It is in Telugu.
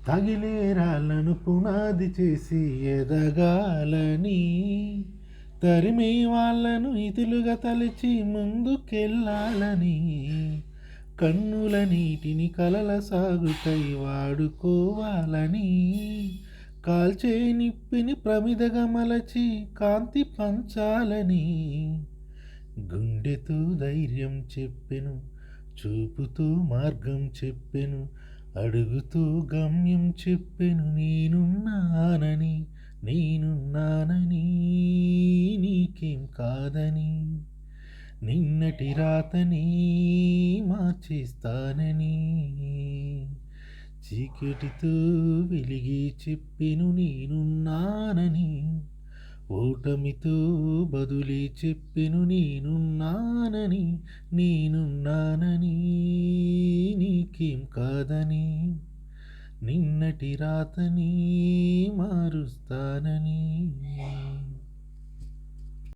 తగిలే రాళ్ళను పునాది చేసి ఎదగాలని, తరిమే వాళ్ళను ఇతులుగా తలచి ముందుకెళ్ళాలని, కన్నుల నీటిని కలల సాగుకై వాడుకోవాలని, కాల్చే నిప్పిని ప్రమిదగా మలచి కాంతి పంచాలని, గుండెతో ధైర్యం చెప్పెను, చూపుతో మార్గం చెప్పెను, అడుగుతూ గమ్యం చెప్పెను, నేనున్నానని, నేనున్నానని, నీకేం కాదని, నిన్నటి రాతని మార్చేస్తానని, చీకటితో వెలిగి చెప్పెను నేనున్నానని, ఓటమితో బదులే చెప్పెను నేనున్నానని, నేనున్నానని, నీకేం కాదని, నిన్నటి రాతని మారుస్తానని.